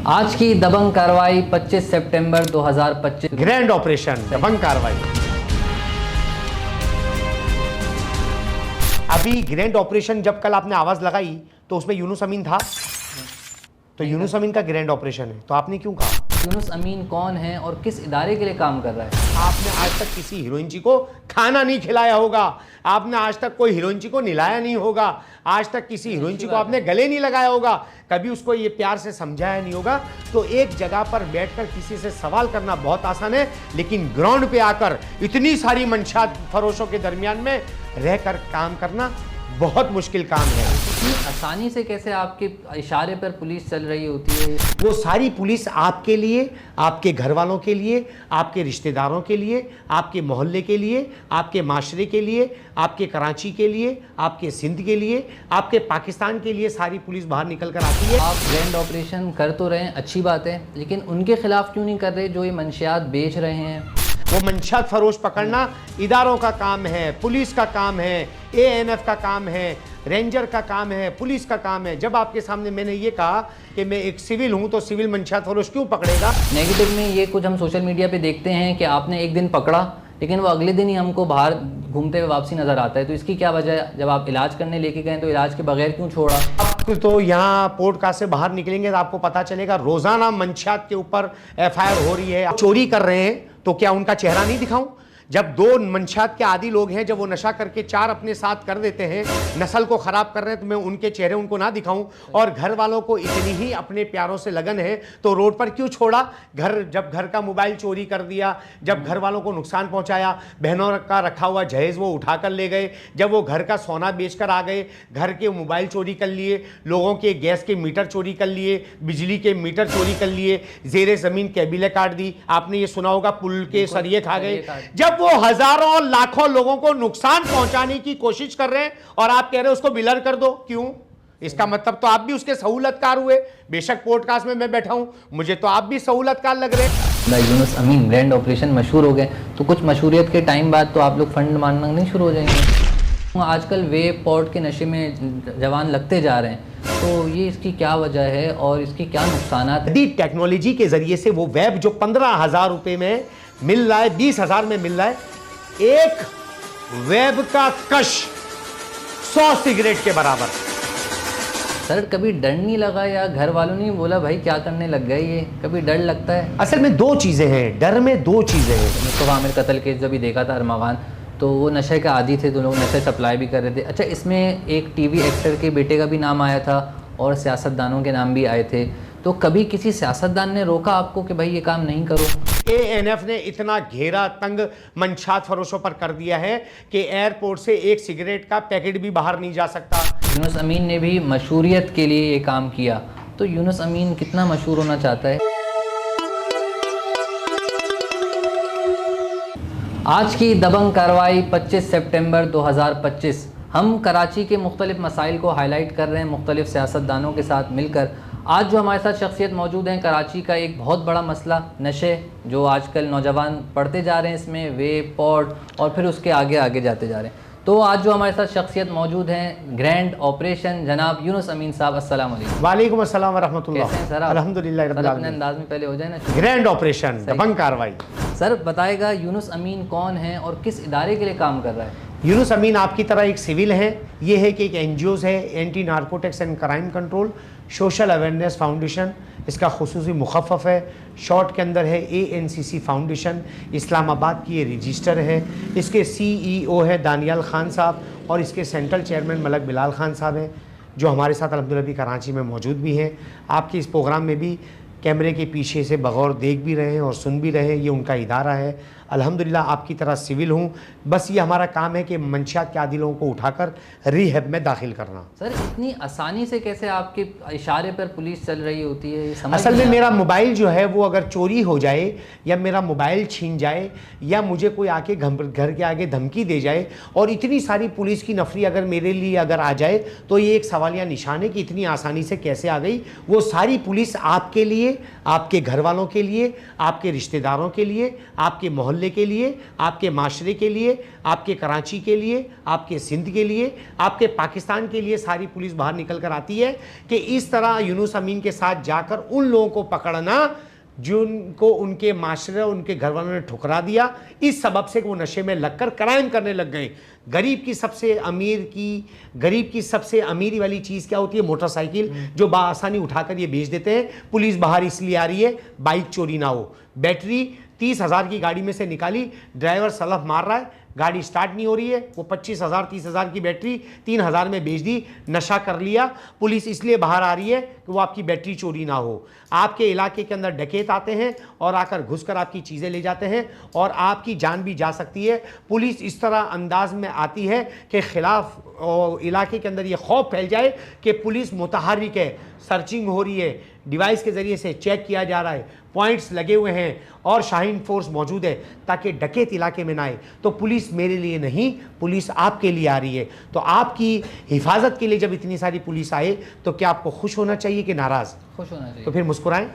आज की दबंग कार्रवाई 25 सितंबर 2025 ग्रैंड ऑपरेशन दबंग कार्रवाई। अभी ग्रैंड ऑपरेशन जब कल आपने आवाज लगाई तो उसमें यूनुस अमीन था, तो यूनुस अमीन का ग्रैंड ऑपरेशन है, तो आपने क्यों कहा? यूनुस अमीन कौन है और किस इदारे के लिए काम कर रहा है? आपने आज तक किसी हीरोइन जी को खाना नहीं खिलाया होगा, आपने आज तक कोई हीरोइन जी को निलाया नहीं होगा, आज तक किसी हीरोइन जी को आपने गले नहीं लगाया होगा, कभी उसको ये प्यार से समझाया नहीं होगा। तो एक जगह पर बैठकर किसी से सवाल करना बहुत आसान है, लेकिन ग्राउंड पे आकर इतनी सारी मंशात फरोशों के दरमियान में रहकर काम करना बहुत मुश्किल काम है। इतनी आसानी से कैसे आपके इशारे पर पुलिस चल रही होती है? वो सारी पुलिस आपके लिए, आपके घर वालों के लिए, आपके रिश्तेदारों के लिए, आपके मोहल्ले के लिए, आपके माशरे के लिए, आपके कराची के लिए, आपके सिंध के लिए, आपके पाकिस्तान के लिए सारी पुलिस बाहर निकल कर आती है। आप ग्रैंड ऑपरेशन कर तो रहे हैं, अच्छी बात है, लेकिन उनके खिलाफ क्यों नहीं कर रहे जो ये मंशियात बेच रहे हैं? वो मंशात फरोश पकड़ना इदारों का काम है, पुलिस का काम है, एएनएफ का काम है, रेंजर का काम है, पुलिस का काम है। जब आपके सामने मैंने ये कहा कि मैं एक सिविल हूं तो सिविल मंशात फरोश क्यों पकड़ेगा? नेगेटिव में ये कुछ हम सोशल मीडिया पे देखते हैं कि आपने एक दिन पकड़ा लेकिन वो अगले दिन ही हमको बाहर घूमते हुए वापसी नजर आता है, तो इसकी क्या वजह है? जब आप इलाज करने लेके गए तो इलाज के बगैर क्यों छोड़ा? आप तो यहाँ पॉडकास्ट से बाहर निकलेंगे तो आपको पता चलेगा रोजाना मंशात के ऊपर एफआईआर हो रही है। आप चोरी कर रहे हैं तो क्या उनका चेहरा नहीं दिखाऊं? जब दो मंशात के आदी लोग हैं, जब वो नशा करके चार अपने साथ कर देते हैं, नस्ल को खराब कर रहे हैं, तो मैं उनके चेहरे उनको ना दिखाऊं? और घर वालों को इतनी ही अपने प्यारों से लगन है तो रोड पर क्यों छोड़ा? जब घर का मोबाइल चोरी कर दिया, जब घर वालों को नुकसान पहुंचाया, बहनों का रखा हुआ जहेज वो उठा कर ले गए, जब वो घर का सोना बेचकर आ गए, घर के मोबाइल चोरी कर लिए, लोगों के गैस के मीटर चोरी कर लिए, बिजली के मीटर चोरी कर लिए, जेरे जमीन कैबिलें काट दी, आपने ये सुना होगा पुल के सरिये खा गए। जब वो हजारों लाखों लोगों को नुकसान पहुंचाने की कोशिश कर रहे हैं और आप कह रहे हो उसको बिलर कर दो, क्यों? इसका मतलब तो आप भी उसके सहूलतकार हुए। बेशक पॉडकास्ट में मैं बैठा हूं, मुझे तो आप भी सहूलतकार लग रहे हैं। यूनुस अमीन ग्रैंड ऑपरेशन मशहूर हो गए तो कुछ मशहूरियत के टाइम बाद तो आप लोग फंड मांगना नहीं शुरू हो जाएंगे? आजकल वेब पॉड के नशे में जवान लगते जा रहे हैं, तो ये इसकी क्या वजह है और इसकी क्या नुकसान है? टेक्नोलॉजी के जरिए से वो वेब जो 15,000 रुपए में मिल रहा है, 20,000 में मिल रहा है, एक वेब का कश 100 सिगरेट के बराबर। सर कभी डर नहीं लगा या घर वालों ने बोला भाई क्या करने लग गए ये? कभी डर लगता है? असल में दो चीजें हैं, डर में दो चीजें हैं। मुस्तफा आमिर कत्ल केस जब भी देखा था अरमागान, तो वो नशे के आदी थे, दोनों नशे सप्लाई भी कर रहे थे। अच्छा, इसमें एक टीवी एक्टर के बेटे का भी नाम आया था और सियासतदानों के नाम भी आए थे, तो कभी किसी सियासतदान ने रोका आपको कि भाई ये काम नहीं करो? एएनएफ ने इतना घेरा तंग मंशात फरोशों पर कर दिया है कि एयरपोर्ट से एक सिगरेट का पैकेट भी बाहर नहीं जा सकता। यूनुस अमीन ने भी मशहूरियत के लिए ये काम किया, तो यूनुस अमीन कितना मशहूर होना चाहता है? आज की दबंग कार्रवाई 25 सितंबर 2025। हम कराची के मुख्तलिफ मसाइल को हाईलाइट कर रहे हैं मुख्तलिफ सियासतदानों के साथ मिलकर। आज जो हमारे साथ शख्सियत मौजूद हैं, कराची का एक बहुत बड़ा मसला नशे, जो आजकल नौजवान पढ़ते जा रहे हैं इसमें, वेब पॉड और फिर उसके आगे आगे जाते जा रहे हैं। तो आज जो हमारे साथ शख्सियत मौजूद हैं, ग्रैंड ऑपरेशन जनाब यूनुस अमीन साहब, अस्सलाम वालेकुम। वालेकुम अस्सलाम व रहमतुल्लाह। कैसे हैं सर आप? अल्हम्दुलिल्लाह रब्बिल सर अपने आलमीन। अंदाज में पहले हो जाए ना। ग्रैंड ऑपरेशन दबंग कार्रवाई। सर बताएगा यूनुस अमीन कौन है और किस इदारे के लिए काम कर रहा है? यूनुस अमीन आपकी तरह एक सिविल है। ये है कि एक एनजीओ है, anti narcotics and crime control social awareness foundation, इसका खुसूसी मुखफ़फ़ है। शॉर्ट के अंदर है ANCC फाउंडेशन, इस्लामाबाद की ये रजिस्टर है। इसके CEO है दानियाल खान साहब और इसके सेंट्रल चेयरमैन मलक बिलाल खान साहब हैं, जो हमारे साथ अल्हम्दुलिल्लाह कराची में मौजूद भी हैं। आपके इस प्रोग्राम में भी कैमरे के पीछे से बगौर देख भी रहे हैं और सुन भी रहे हैं, ये उनका इदारा है। अल्हम्दुलिल्लाह आपकी तरह सिविल हूँ, बस ये हमारा काम है कि मंशियात के आदी लोगों को उठाकर रिहैब में दाखिल करना। सर इतनी आसानी से कैसे आपके इशारे पर पुलिस चल रही होती है? असल में मेरा मोबाइल जो है वो अगर चोरी हो जाए या मेरा मोबाइल छीन जाए या मुझे कोई आके घर के आगे धमकी दे जाए और इतनी सारी पुलिस की नफरी अगर मेरे लिए अगर आ जाए, तो ये एक सवालिया निशान है कि इतनी आसानी से कैसे आ गई। वो सारी पुलिस आपके लिए, आपके घर वालों के लिए, आपके रिश्तेदारों के लिए, आपके मोहल्ले मोहल्ले के लिए, आपके माशरे के लिए, आपके कराची के लिए, आपके सिंध के लिए, आपके पाकिस्तान के लिए सारी पुलिस बाहर निकल कर आती है कि इस तरह यूनुस अमीन के साथ जाकर उन लोगों को पकड़ना जिनको उनके माशरे, उनके घर वालों ने ठुकरा दिया, इस सबब से कि वो नशे में लगकर क्राइम करने लग गए। गरीब की सबसे अमीरी वाली चीज़ क्या होती है? मोटरसाइकिल, जो बासानी उठाकर ये बेच देते हैं। पुलिस बाहर इसलिए आ रही है बाइक चोरी ना हो। बैटरी 30,000 की गाड़ी में से निकाली, ड्राइवर सलफ मार रहा है, गाड़ी स्टार्ट नहीं हो रही है, वो 25,000 30,000 की बैटरी 3,000 में बेच दी, नशा कर लिया। पुलिस इसलिए बाहर आ रही है कि वो आपकी बैटरी चोरी ना हो। आपके इलाके के अंदर डकैत आते हैं और आकर घुसकर आपकी चीज़ें ले जाते हैं और आपकी जान भी जा सकती है। पुलिस इस तरह अंदाज में आती है कि खिलाफ इलाके के अंदर ये खौफ फैल जाए कि पुलिस मुतहर्रिक है, सर्चिंग हो रही है, डिवाइस के ज़रिए से चेक किया जा रहा है, पॉइंट्स लगे हुए हैं और शाहीन फोर्स मौजूद है ताकि डकैत इलाके में ना आए। तो पुलिस मेरे लिए नहीं, पुलिस आपके लिए आ रही है। तो आपकी हिफाजत के लिए जब इतनी सारी पुलिस आए तो क्या आपको खुश होना चाहिए कि नाराज़? खुश होना चाहिए। तो फिर मुस्कुराएं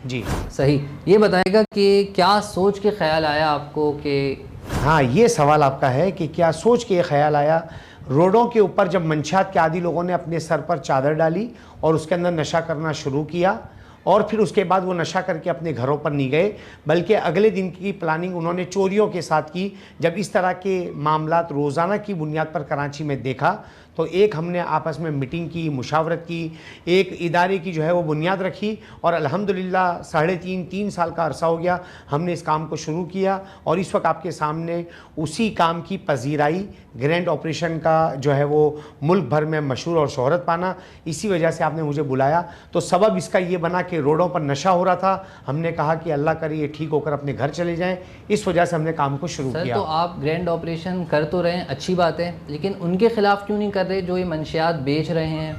जी। सही। ये बताएगा कि क्या सोच के ख्याल आया आपको कि, हाँ, ये सवाल आपका है कि क्या सोच के ख्याल आया, रोडों के ऊपर जब मंशात के आदी लोगों ने अपने सर पर चादर डाली और उसके अंदर नशा करना शुरू किया और फिर उसके बाद वो नशा करके अपने घरों पर नहीं गए, बल्कि अगले दिन की प्लानिंग उन्होंने चोरियों के साथ की। जब इस तरह के मामलात रोज़ाना की बुनियाद पर कराची में देखा तो एक हमने आपस में मीटिंग की, मुशावरत की, एक इदारे की जो है वो बुनियाद रखी और अल्हम्दुलिल्लाह 3.5 साल का अरसा हो गया हमने इस काम को शुरू किया और इस वक्त आपके सामने उसी काम की पजीराई, ग्रैंड ऑपरेशन का जो है वो मुल्क भर में मशहूर और शोहरत पाना। इसी वजह से आपने मुझे बुलाया। तो सबब इसका ये बना कि रोडों पर नशा हो रहा था, हमने कहा कि अल्लाह करे ये ठीक होकर अपने घर चले जाएं, इस वजह से हमने काम को शुरू किया। तो आप ग्रैंड ऑपरेशन कर तो रहे हैं, अच्छी बात है, लेकिन उनके खिलाफ क्यों नहीं कर रहे जो ये मंशियात बेच रहे हैं?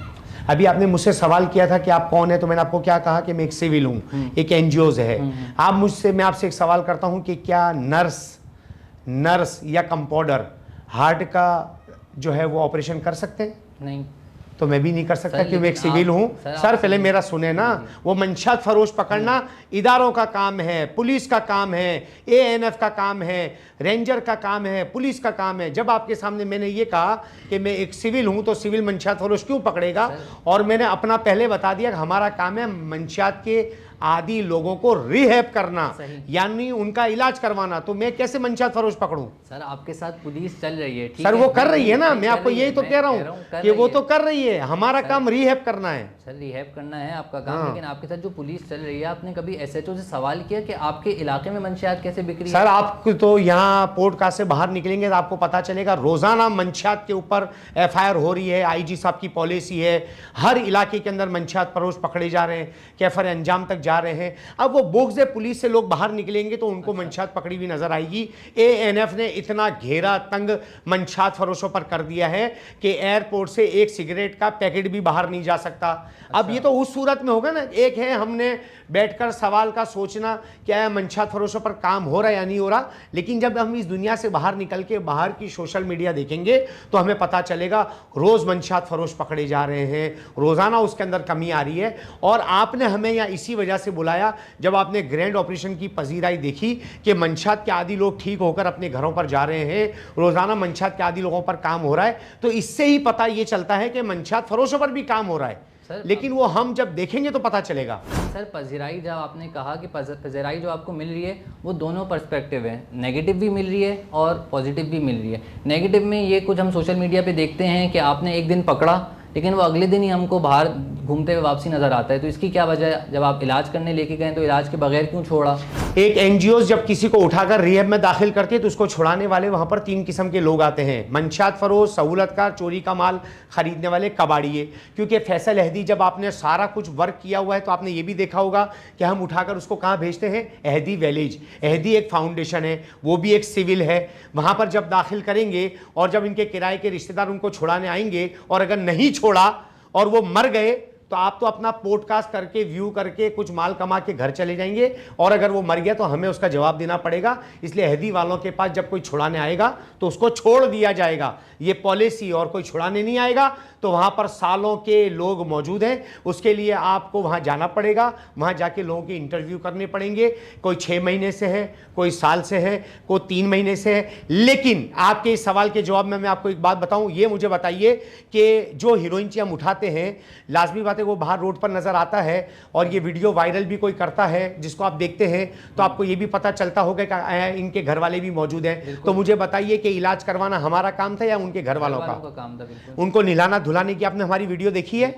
अभी आपने मुझसे सवाल किया था कि आप कौन है, तो मैंने आपको क्या कहा कि मैं एक सिविल हूँ, एक एनजीओज है। मैं आपसे एक सवाल करता हूँ कि क्या नर्स या कंपाउंडर हार्ट का जो है वो ऑपरेशन कर सकते हैं? नहीं। तो मैं भी नहीं कर सकता कि मैं एक सिविल हूँ। सर पहले मेरा सुने ना, वो मंशात फरोश पकड़ना इदारों का काम है, पुलिस का काम है, एएनएफ का काम है, रेंजर का काम है, पुलिस का काम है। जब आपके सामने मैंने ये कहा कि मैं एक सिविल हूँ तो सिविल मंशात फरोश क्यों पकड़ेगा? और मैंने अपना पहले बता दिया कि हमारा काम है मंशात के आदि लोगों को रिहैब करना, यानी उनका इलाज करवाना। तो मैं कैसे मंशात फरोश पकड़ूं? सर आपके साथ पुलिस चल रही है, सर वो कर रही है ना, मैं आपको यही तो कह रहा हूँ कि वो तो कर रही है, हमारा काम रिहैब करना है। सर रिहैब करना है आपका काम, लेकिन आपके साथ जो पुलिस चल रही है, आपने कभी एसएचओ से सवाल किया कि आपके इलाके में मंशियात कैसे बिक रही है? सर आप तो यहाँ पॉडकास्ट से बाहर निकलेंगे तो आपको पता चलेगा रोजाना मंशियात के ऊपर एफआईआर हो रही है, आईजी साहब की पॉलिसी है, हर इलाके के अंदर मंशियात फरोश पकड़े जा रहे हैं, कैफर अंजाम तक जा रहे हैं। अब वो बोग्ज़े पुलिस से लोग बाहर निकलेंगे तो उनको मंशात पकड़ी हुई नजर आएगी। एएनएफ ने इतना घेरा तंग मंशात फरोशों पर कर दिया है कि एयरपोर्ट से एक सिगरेट का पैकेट भी बाहर नहीं जा सकता। अब ये तो उस सूरत में होगा ना, एक है हमने बैठकर सवाल का सोचना क्या है मंशात फरोशों पर काम हो रहा है या नहीं हो रहा, लेकिन जब हम इस दुनिया से बाहर निकल के बाहर की सोशल मीडिया देखेंगे तो हमें पता चलेगा रोज़ मंशात फरोश पकड़े जा रहे हैं, रोज़ाना उसके अंदर कमी आ रही है। और आपने हमें यहाँ इसी वजह से बुलाया जब आपने ग्रैंड ऑपरेशन की पजीराई देखी कि मंशात के आदी लोग ठीक होकर अपने घरों पर जा रहे हैं, रोज़ाना मंशात के आदी लोगों पर काम हो रहा है, तो इससे ही पता ये चलता है कि मंशात फरोशों पर भी काम हो रहा है। लेकिन वो हम जब देखेंगे तो पता चलेगा। सर पजीराई जब आपने कहा कि पजीराई जो आपको मिल रही है वो दोनों पर्सपेक्टिव है, नेगेटिव भी मिल रही है और पॉजिटिव भी मिल रही है। नेगेटिव में ये कुछ हम सोशल मीडिया पे देखते हैं कि आपने एक दिन पकड़ा लेकिन वो अगले दिन ही हमको बाहर घूमते हुए वापसी नजर आता है, तो इसकी क्या वजह है? जब आप इलाज करने लेके गए तो इलाज के बगैर क्यों छोड़ा? एक एनजीओ जब किसी को उठाकर रिहैब में दाखिल करते हैं तो उसको छुड़ाने वाले वहां पर 3 किस्म के लोग आते हैं, मंशात फरोश, सहूलतकार, चोरी का माल खरीदने वाले, कबाड़िए। क्योंकि फैसल अहदी जब आपने सारा कुछ वर्क किया हुआ है तो आपने ये भी देखा होगा कि हम उठाकर उसको कहाँ भेजते हैं? अहदी विलेज। अहदी एक फाउंडेशन है, वो भी एक सिविल है, वहां पर जब दाखिल करेंगे और जब इनके किराए के रिश्तेदार उनको छुड़ाने आएंगे और अगर नहीं छोड़ा और वो मर गए तो आप तो अपना पॉडकास्ट करके व्यू करके कुछ माल कमा के घर चले जाएंगे, और अगर वो मर गया तो हमें उसका जवाब देना पड़ेगा। इसलिए हैदी वालों के पास जब कोई छुड़ाने आएगा तो उसको छोड़ दिया जाएगा, ये पॉलिसी। और कोई छुड़ाने नहीं आएगा तो वहां पर सालों के लोग मौजूद हैं, उसके लिए आपको वहां जाना पड़ेगा, वहां जाके लोगों के इंटरव्यू करने पड़ेंगे। कोई 6 महीने से है, कोई साल से है, कोई 3 महीने से है। लेकिन आपके इस सवाल के जवाब में मैं आपको एक बात बताऊं, ये मुझे बताइए कि जो हीरोइन हम उठाते हैं, लाजमी बात है वो बाहर रोड पर नजर आता है और ये वीडियो वायरल भी कोई करता है जिसको आप देखते हैं, तो आपको ये भी पता चलता होगा कि इनके घर वाले भी मौजूद हैं। तो मुझे बताइए कि इलाज करवाना हमारा काम था या उनके घर वालों का काम था? उनको निलाना धुलाने की आपने हमारी वीडियो देखी है?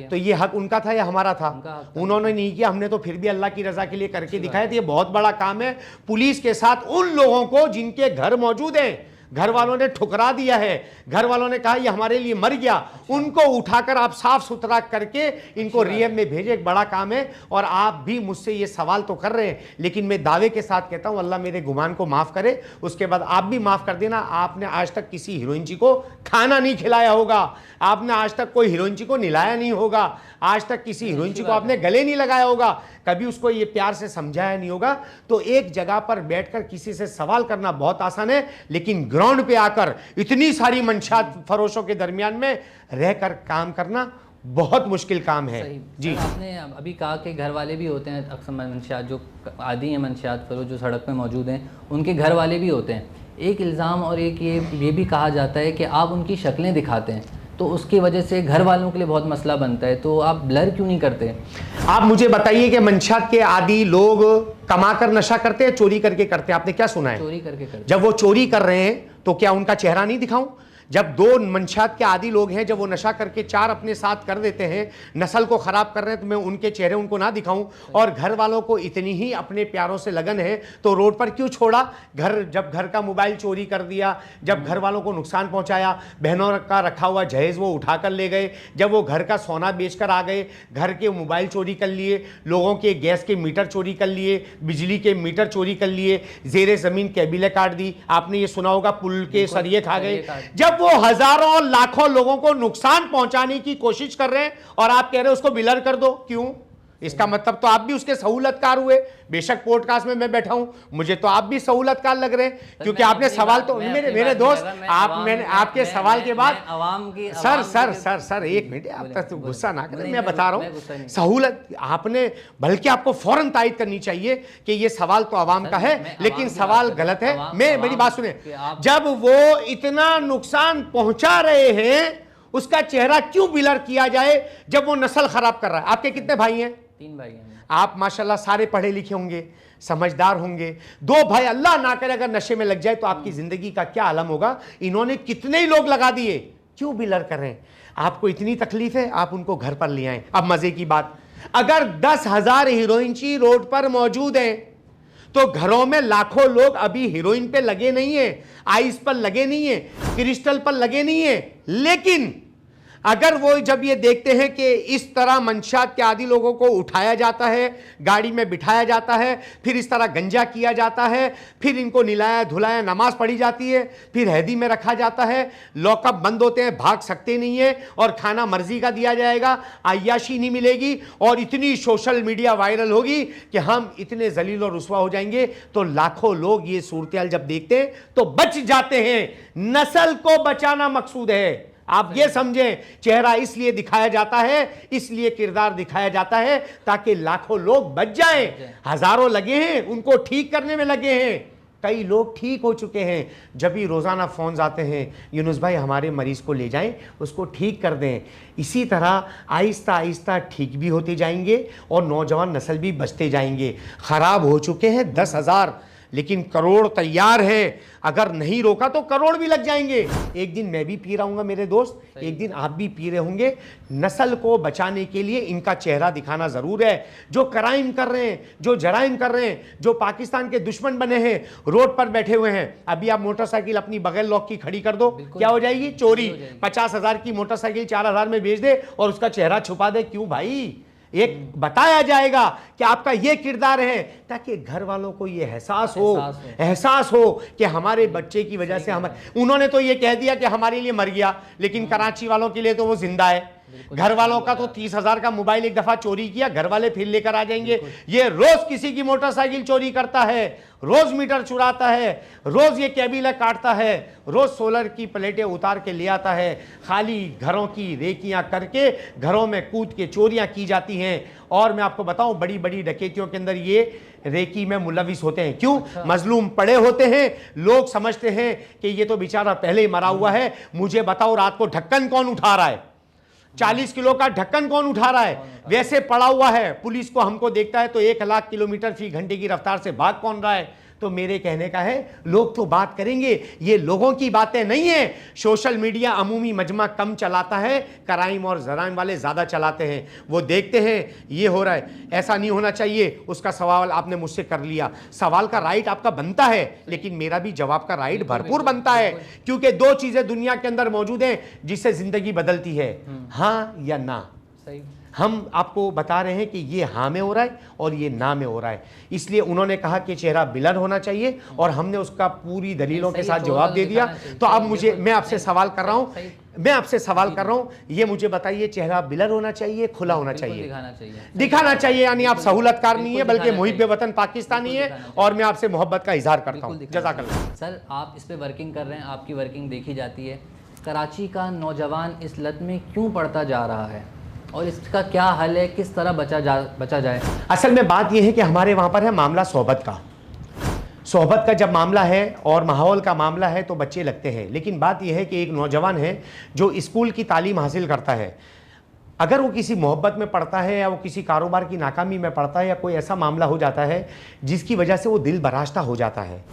तो ये हक उनका था या हमारा था? उन्होंने नहीं किया, हमने तो फिर भी अल्लाह की रजा के लिए करके दिखाया। तो ये बहुत बड़ा काम है पुलिस के साथ उन लोगों को जिनके घर मौजूद हैं, घर वालों ने ठुकरा दिया है, घर वालों ने कहा ये हमारे लिए मर गया, उनको उठाकर आप साफ सुथरा करके इनको रिहैब में भेजे, एक बड़ा काम है। और आप भी मुझसे ये सवाल तो कर रहे हैं, लेकिन मैं दावे के साथ कहता हूं अल्लाह मेरे गुमान को माफ करे, उसके बाद आप भी माफ कर देना। आपने आज तक किसी हीरोइन जी को खाना नहीं खिलाया होगा, आपने आज तक कोई हीरोइन जी को निलाया नहीं होगा, आज तक किसी हीरोइन जी को आपने गले नहीं लगाया होगा, कभी उसको ये प्यार से समझाया नहीं होगा। तो एक जगह पर बैठकर किसी से सवाल करना बहुत आसान है, लेकिन ग्राउंड पे आकर इतनी सारी मंशात फरोशों के दरमियान में रहकर काम करना बहुत मुश्किल काम है। जी, आपने अभी कहा कि घर वाले भी होते हैं अक्सर मंशियात, जो आदि हैं मंशियात फरोश जो सड़क पे मौजूद हैं, उनके घर वाले भी होते हैं। एक इल्ज़ाम और एक ये भी कहा जाता है कि आप उनकी शक्लें दिखाते हैं, तो उसकी वजह से घर वालों के लिए बहुत मसला बनता है, तो आप ब्लर क्यों नहीं करते? आप मुझे बताइए कि मंशात के आदी लोग कमाकर नशा करते हैं, चोरी करके करते हैं? आपने क्या सुना है? चोरी करके करते। जब वो चोरी कर रहे हैं तो क्या उनका चेहरा नहीं दिखाऊं? जब 2 मंशात के आदी लोग हैं, जब वो नशा करके 4 अपने साथ कर देते हैं, नस्ल को खराब कर रहे हैं, तो मैं उनके चेहरे उनको ना दिखाऊं? और घर वालों को इतनी ही अपने प्यारों से लगन है तो रोड पर क्यों छोड़ा? जब घर का मोबाइल चोरी कर दिया, जब घर वालों को नुकसान पहुंचाया, बहनों का रखा हुआ जहेज वो उठाकर ले गए, जब वो घर का सोना बेचकर आ गए, घर के मोबाइल चोरी कर लिए, लोगों के गैस के मीटर चोरी कर लिए, बिजली के मीटर चोरी कर लिए, जेरे जमीन केबिलें काट दी, आपने ये सुना होगा पुल के सरिये खा गए। जब वो हजारों और लाखों लोगों को नुकसान पहुंचाने की कोशिश कर रहे हैं और आप कह रहे हो उसको ब्लर कर दो, क्यों? इसका मतलब तो आप भी उसके सहूलतकार हुए। बेशक पॉडकास्ट में मैं बैठा हूं, मुझे तो आप भी सहूलतकार लग रहे हैं, क्योंकि आपने सवाल तो मेरे दोस्त मैंने आपके सवाल के बाद सर एक मिनट, आप तक गुस्सा ना करें, मैं बता रहा हूं सहूलत आपने, बल्कि आपको फौरन तायद करनी चाहिए कि ये सवाल तो आवाम का है, लेकिन सवाल गलत है। मेरी बात सुने, जब वो इतना नुकसान पहुंचा रहे हैं उसका चेहरा क्यों ब्लर किया जाए जब वो नस्ल खराब कर रहा है? आपके कितने भाई हैं? 3 भाई हैं। आप माशाल्लाह सारे पढ़े लिखे होंगे, समझदार होंगे। 2 भाई अल्लाह ना करे अगर नशे में लग जाए तो आपकी जिंदगी का क्या आलम होगा? इन्होंने कितने ही लोग लगा दिए, क्यों ब्लर कर रहे हैं? आपको इतनी तकलीफ है, आप उनको घर पर ले आए। अब मजे की बात, अगर 10,000 हीरोइनची रोड पर मौजूद हैं तो घरों में लाखों लोग अभी हीरोइन पे लगे नहीं है, आइस पर लगे नहीं है, क्रिस्टल पर लगे नहीं है। लेकिन अगर वो जब ये देखते हैं कि इस तरह मंशात के आदि लोगों को उठाया जाता है, गाड़ी में बिठाया जाता है, फिर इस तरह गंजा किया जाता है, फिर इनको निलाया धुलाया, नमाज पढ़ी जाती है, फिर हैदी में रखा जाता है, लॉकअप बंद होते हैं, भाग सकते नहीं है, और खाना मर्जी का दिया जाएगा, अय्याशी नहीं मिलेगी, और इतनी सोशल मीडिया वायरल होगी कि हम इतने जलील और रुस्वा हो जाएंगे। तो लाखों लोग ये सूरत जब देखते हैं तो बच जाते हैं। नस्ल को बचाना मकसूद है, आप ये समझें। चेहरा इसलिए दिखाया जाता है, इसलिए किरदार दिखाया जाता है ताकि लाखों लोग बच जाएं। हजारों लगे हैं, उनको ठीक करने में लगे हैं, कई लोग ठीक हो चुके हैं। जब भी रोज़ाना फ़ोन आते हैं, यूनुस भाई हमारे मरीज़ को ले जाएं, उसको ठीक कर दें। इसी तरह आहिस्ता आहिस्ता ठीक भी होते जाएंगे और नौजवान नस्ल भी बचते जाएंगे। ख़राब हो चुके हैं 10,000, लेकिन करोड़ तैयार है। अगर नहीं रोका तो करोड़ भी लग जाएंगे। एक दिन मैं भी पी रहा हूँगा मेरे दोस्त, एक दिन आप भी पी रहे होंगे। नस्ल को बचाने के लिए इनका चेहरा दिखाना ज़रूर है। जो क्राइम कर रहे हैं, जो जराइम कर रहे हैं, जो पाकिस्तान के दुश्मन बने हैं, रोड पर बैठे हुए हैं। अभी आप मोटरसाइकिल अपनी बगैर लॉक की खड़ी कर दो, क्या हो जाएगी? चोरी। 50,000 की मोटरसाइकिल 4,000 में बेच दे और उसका चेहरा छुपा दे, क्यों भाई? एक बताया जाएगा कि आपका ये किरदार है, ताकि घर वालों को ये एहसास हो कि हमारे बच्चे की वजह से उन्होंने तो ये कह दिया कि हमारे लिए मर गया, लेकिन कराची वालों के लिए तो वो जिंदा है। घर वालों का तो 30,000 का मोबाइल एक दफा चोरी किया, घर वाले फिर लेकर आ जाएंगे। ये रोज किसी की मोटरसाइकिल चोरी करता है, रोज मीटर चुराता है, रोज ये केबिल काटता है, रोज सोलर की प्लेटें उतार के ले आता है। खाली घरों की रेकियां करके घरों में कूद के चोरियां की जाती हैं। और मैं आपको बताऊं, बड़ी बड़ी डकैतियों के अंदर ये रेकी में मुलविस होते हैं। क्यों? मजलूम पड़े होते हैं, लोग समझते हैं कि ये तो बेचारा पहले ही मरा हुआ है। मुझे बताओ, रात को ढक्कन कौन उठा रहा है? 40 किलो का ढक्कन कौन उठा रहा है? वैसे पड़ा हुआ है, पुलिस को हमको देखता है तो 1,00,000 किलोमीटर फी घंटे की रफ्तार से भाग कौन रहा है? तो मेरे कहने का है, लोग तो बात करेंगे, ये लोगों की बातें नहीं है। सोशल मीडिया अमूमी मजमा कम चलाता है, क्राइम और जराइम वाले ज्यादा चलाते हैं। वो देखते हैं ये हो रहा है, ऐसा नहीं होना चाहिए। उसका सवाल आपने मुझसे कर लिया, सवाल का राइट आपका बनता है, लेकिन मेरा भी जवाब का राइट भरपूर बनता है। क्योंकि दो चीजें दुनिया के अंदर मौजूद हैं जिससे जिंदगी बदलती है, हाँ या ना। सही। हम आपको बता रहे हैं कि ये हाँ में हो रहा है और ये ना में हो रहा है। इसलिए उन्होंने कहा कि चेहरा ब्लर होना चाहिए और हमने उसका पूरी दलीलों के साथ जवाब दे दिया। तो अब मुझे, मैं आपसे सवाल कर रहा हूं, ये मुझे बताइए, चेहरा ब्लर होना चाहिए, खुला होना चाहिए? दिखाना चाहिए। यानी आप सहूलतकार नहीं है, बल्कि मुहिब वतन पाकिस्तानी है। और मैं आपसे मोहब्बत का इजहार करता हूँ। जज़ाकल्लाह। सर, आप इस पे वर्किंग कर रहे हैं, आपकी वर्किंग देखी जाती है। कराची का नौजवान इस लत में क्यों पड़ता जा रहा है और इसका क्या हल है, किस तरह बचा जाए? असल में बात यह है कि हमारे वहां पर है मामला सोहबत का जब मामला है और माहौल का मामला है तो बच्चे लगते हैं। लेकिन बात यह है कि एक नौजवान है जो स्कूल की तालीम हासिल करता है, अगर वो किसी मोहब्बत में पड़ता है या वो किसी कारोबार की नाकामी में पड़ता है या कोई ऐसा मामला हो जाता है जिसकी वजह से वो दिल बराश्ता हो जाता है,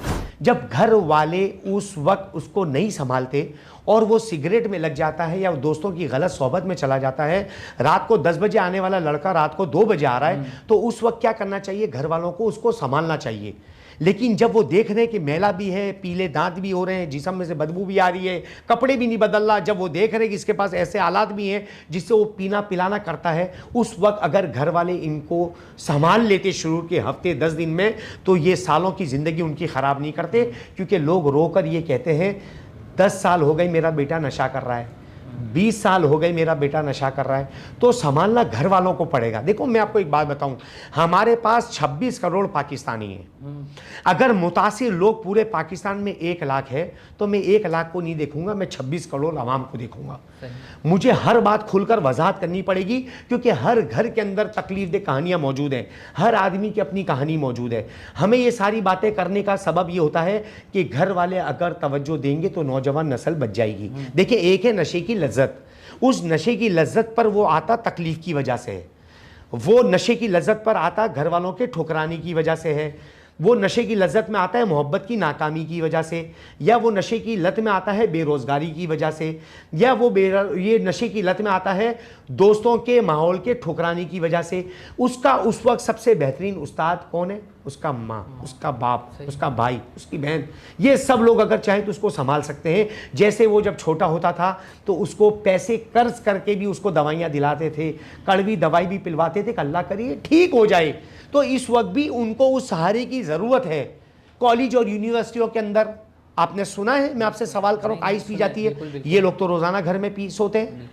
जब घर वाले उस वक्त उसको नहीं संभालते और वो सिगरेट में लग जाता है या वो दोस्तों की गलत सोहबत में चला जाता है, रात को 10 बजे आने वाला लड़का रात को 2 बजे आ रहा है, तो उस वक्त क्या करना चाहिए? घर वालों को उसको संभालना चाहिए। लेकिन जब वो देख रहे हैं कि मैला भी है, पीले दांत भी हो रहे हैं, जिस्म में से बदबू भी आ रही है, कपड़े भी नहीं बदल रहा, जब वो देख रहे हैं कि इसके पास ऐसे हालात भी हैं जिससे वो पीना पिलाना करता है, उस वक्त अगर घर वाले इनको संभाल लेते शुरू के हफ्ते 10 दिन में, तो ये सालों की ज़िंदगी उनकी ख़राब नहीं करते। क्योंकि लोग रोकर ये कहते हैं 10 साल हो गए मेरा बेटा नशा कर रहा है, 20 साल हो गए मेरा बेटा नशा कर रहा है, तो संभालना घर वालों को पड़ेगा। देखो, मैं आपको एक बात बताऊं, हमारे पास 26 करोड़ पाकिस्तानी हैं। अगर मुतासिर लोग पूरे पाकिस्तान में 1 लाख है तो मैं 1 लाख को नहीं देखूंगा, मैं 26 करोड़ आवाम को देखूंगा। मुझे हर बात खुलकर वजाहत करनी पड़ेगी, क्योंकि हर घर के अंदर तकलीफदेह कहानियां मौजूद हैं, हर आदमी की अपनी कहानी मौजूद है। हमें ये सारी बातें करने का सबब ये होता है कि घर वाले अगर तवज्जो देंगे तो नौजवान नस्ल बच जाएगी। देखिए, एक है नशे की लज्जत, उस नशे की लज्जत पर वो आता तकलीफ की वजह से है, वो नशे की लज्जत पर आता घर वालों के ठुकराने की वजह से है, वो नशे की लज्जत में आता है मोहब्बत की नाकामी की वजह से, या वो नशे की लत में आता है बेरोज़गारी की वजह से, या वो ये नशे की लत में आता है दोस्तों के माहौल के ठुकराने की वजह से। उसका उस वक्त सबसे बेहतरीन उस्ताद कौन है? उसका माँ, उसका बाप, उसका भाई, उसकी बहन। ये सब लोग अगर चाहें तो उसको संभाल सकते हैं। जैसे वो जब छोटा होता था तो उसको पैसे कर्ज करके भी उसको दवाइयाँ दिलाते थे, कड़वी दवाई भी पिलवाते थे कि अल्लाह करिए ठीक हो जाए। तो इस वक्त भी उनको उस सहारे की ज़रूरत है। कॉलेज और यूनिवर्सिटियों के अंदर आपने सुना है, मैं आपसे सवाल करूँ, आइस पी जाती है, ये लोग तो रोज़ाना घर में पी सोते हैं।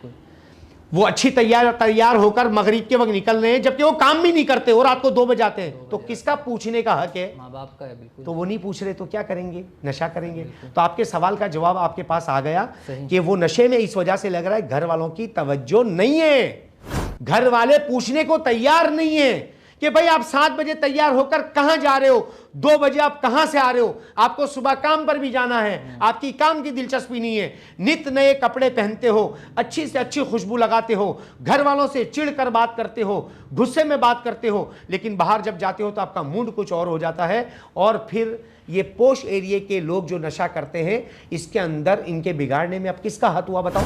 वो अच्छी तैयार होकर मगरिब के वक्त निकल रहे हैं, जबकि वो काम भी नहीं करते और रात को 2 बजे आते हैं। तो किसका पूछने का हक है? माँ बाप का है। बिल्कुल। तो वो नहीं पूछ रहे तो क्या करेंगे? नशा करेंगे। तो आपके सवाल का जवाब आपके पास आ गया कि वो नशे में इस वजह से लग रहा है घर वालों की तवज्जो नहीं है, घर वाले पूछने को तैयार नहीं है कि भाई आप 7 बजे तैयार होकर कहां जा रहे हो, 2 बजे आप कहां से आ रहे हो, आपको सुबह काम पर भी जाना है, आपकी काम की दिलचस्पी नहीं है, नित नए कपड़े पहनते हो, अच्छी से अच्छी खुशबू लगाते हो, घर वालों से चिढ़कर बात करते हो, गुस्से में बात करते हो, लेकिन बाहर जब जाते हो तो आपका मूड कुछ और हो जाता है। और फिर ये पोश एरिया के लोग जो नशा करते हैं, इसके अंदर इनके बिगाड़ने में अब किसका हाथ हुआ बताओ?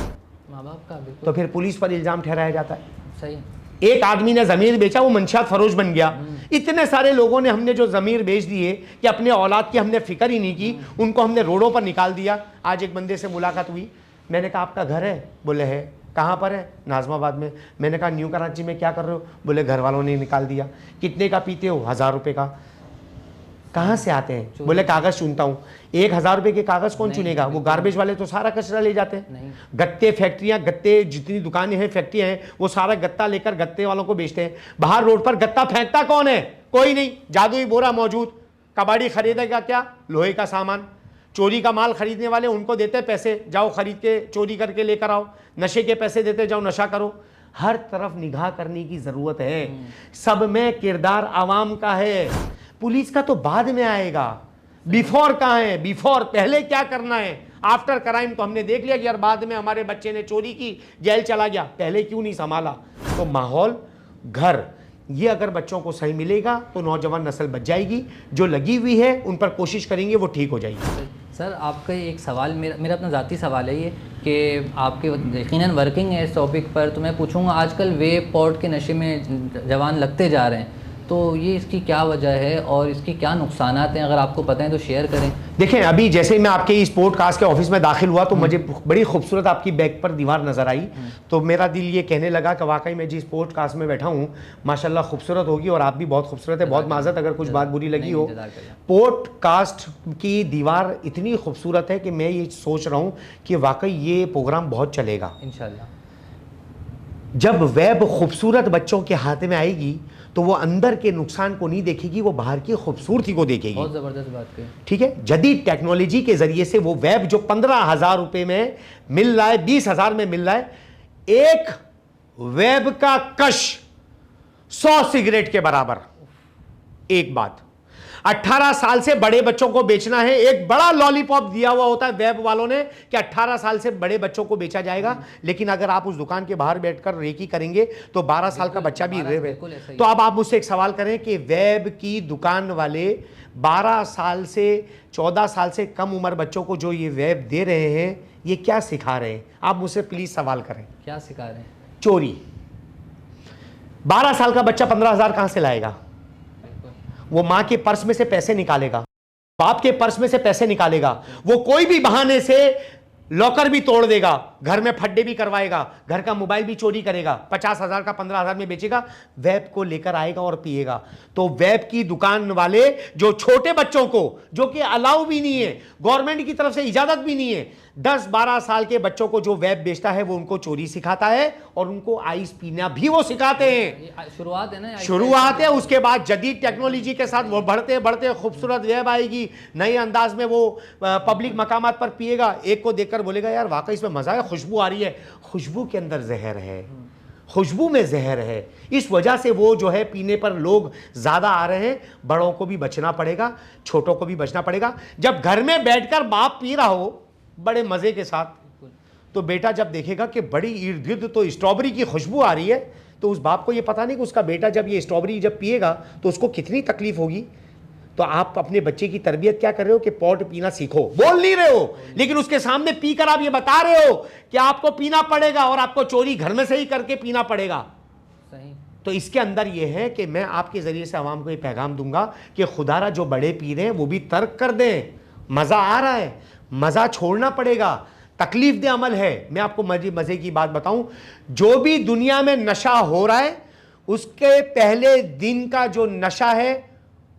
माँ बाप का। तो फिर पुलिस पर इल्जाम ठहराया जाता है। सही। एक आदमी ने जमीर बेचा, वो मंशियात फरोश बन गया। इतने सारे लोगों ने हमने जो जमीर बेच दिए कि अपने औलाद की हमने फिक्र ही नहीं की, उनको हमने रोडों पर निकाल दिया। आज एक बंदे से मुलाकात हुई, मैंने कहा आपका घर है? बोले है। कहाँ पर है? नाजमाबाद में। मैंने कहा न्यू कराची में क्या कर रहे हो? बोले घर वालों ने निकाल दिया। कितने का पीते हो? 1000 रुपये का। कहाँ से आते हैं? बोले कागज चुनता हूँ। 1,000 रुपए के कागज कौन चुनेगा? वो गार्बेज वाले तो सारा कचरा ले जाते हैं। गत्ते फैक्ट्रियां, गत्ते जितनी दुकानें हैं, फैक्ट्रियां हैं, वो सारा गत्ता लेकर गत्ते वालों को बेचते हैं। बाहर रोड पर गत्ता फेंकता कौन है? कोई नहीं। जादुई बोरा मौजूद। कबाड़ी खरीदेगा क्या? लोहे का सामान। चोरी का माल खरीदने वाले उनको देते पैसे, जाओ खरीद के चोरी करके लेकर आओ। नशे के पैसे देते, जाओ नशा करो। हर तरफ निगाह करने की जरूरत है। सब में किरदार आवाम का है, पुलिस का तो बाद में आएगा। बिफोर कहाँ है? बिफोर पहले क्या करना है? आफ्टर क्राइम तो हमने देख लिया कि यार बाद में हमारे बच्चे ने चोरी की, जेल चला गया, पहले क्यों नहीं संभाला? तो माहौल, घर, ये अगर बच्चों को सही मिलेगा तो नौजवान नस्ल बच जाएगी। जो लगी हुई है उन पर कोशिश करेंगे वो ठीक हो जाएगी। सर आपका एक सवाल, मेरा अपना ज़ाती सवाल है ये कि आपके यकीनन वर्किंग है इस टॉपिक पर, तो मैं पूछूंगा आजकल वेब पॉड के नशे में जवान लगते जा रहे हैं, तो ये इसकी क्या वजह है और इसकी क्या नुकसानात हैं? अगर आपको पता है तो शेयर करें। देखें, अभी जैसे मैं आपके इस पॉडकास्ट के ऑफिस में दाखिल हुआ तो मुझे बड़ी खूबसूरत आपकी बैक पर दीवार नज़र आई, तो मेरा दिल ये कहने लगा कि वाकई मैं जिस पॉडकास्ट में बैठा हूँ माशाल्लाह खूबसूरत होगी और आप भी बहुत खूबसूरत है। बहुत माजरत अगर कुछ बात बुरी लगी हो। पॉडकास्ट की दीवार इतनी खूबसूरत है कि मैं ये सोच रहा हूँ कि वाकई ये प्रोग्राम बहुत चलेगा इंशाल्लाह। जब वेब खूबसूरत बच्चों के हाथ में आएगी तो वो अंदर के नुकसान को नहीं देखेगी, वो बाहर की खूबसूरती को देखेगी। बहुत जबरदस्त बात कही। ठीक है, जदीद टेक्नोलॉजी के जरिए से वो वेब जो 15,000 रुपए में मिल रहा है, 20,000 में मिल रहा है, एक वेब का कश 100 सिगरेट के बराबर। एक बात, 18 साल से बड़े बच्चों को बेचना है। एक बड़ा लॉलीपॉप दिया हुआ होता है वेब वालों ने कि 18 साल से बड़े बच्चों को बेचा जाएगा, लेकिन अगर आप उस दुकान के बाहर बैठकर रेकी करेंगे तो 12 साल का बच्चा भी रेब है। तो अब आप मुझसे एक सवाल करें कि वेब की दुकान वाले 12 साल से 14 साल से कम उम्र बच्चों को जो ये वेब दे रहे हैं, ये क्या सिखा रहे हैं? आप मुझसे प्लीज सवाल करें, क्या सिखा रहे हैं? चोरी। 12 साल का बच्चा 15,000 कहां से लाएगा? वो मां के पर्स में से पैसे निकालेगा, बाप के पर्स में से पैसे निकालेगा, वो कोई भी बहाने से लॉकर भी तोड़ देगा, घर में फड्डे भी करवाएगा, घर का मोबाइल भी चोरी करेगा, 50,000 का 15,000 में बेचेगा, वेब को लेकर आएगा और पिएगा। तो वेब की दुकान वाले जो छोटे बच्चों को, जो कि अलाउ भी नहीं है, गवर्नमेंट की तरफ से इजाजत भी नहीं है, 10-12 साल के बच्चों को जो वेब बेचता है वो उनको चोरी सिखाता है और उनको आइस पीना भी वो सिखाते हैं। शुरुआत है ना, शुरुआत है। उसके बाद जदीद टेक्नोलॉजी के साथ वो बढ़ते बढ़ते खूबसूरत वेब आएगी, नए अंदाज में वो पब्लिक मकामात पर पिएगा। एक को देखकर बोलेगा यार वाकई इसमें मजा है, खुशबू आ रही है। खुशबू के अंदर जहर है, खुशबू में जहर है। इस वजह से वो जो है पीने पर लोग ज्यादा आ रहे हैं। बड़ों को भी बचना पड़ेगा, छोटों को भी बचना पड़ेगा। जब घर में बैठकर बाप पी रहा हो बड़े मजे के साथ, तो बेटा जब देखेगा कि बड़ी इर्द गिर्द तो स्ट्रॉबेरी की खुशबू आ रही है, तो उस बाप को ये पता नहीं कि उसका बेटा जब ये स्ट्रॉबेरी जब पिएगा तो उसको कितनी तकलीफ होगी। तो आप अपने बच्चे की तरबियत क्या कर रहे हो कि पॉट पीना सीखो, बोल नहीं रहे हो, लेकिन उसके सामने पीकर आप ये बता रहे हो कि आपको पीना पड़ेगा और आपको चोरी घर में से ही करके पीना पड़ेगा। सही। तो इसके अंदर यह है कि मैं आपके जरिए से आवाम को ये पैगाम दूंगा कि खुदारा जो बड़े पी रहे हैं वो भी तर्क कर दें। मजा आ रहा है, मजा छोड़ना पड़ेगा, तकलीफ दे अमल है। मैं आपको मजे की बात बताऊं, जो भी दुनिया में नशा हो रहा है उसके पहले दिन का जो नशा है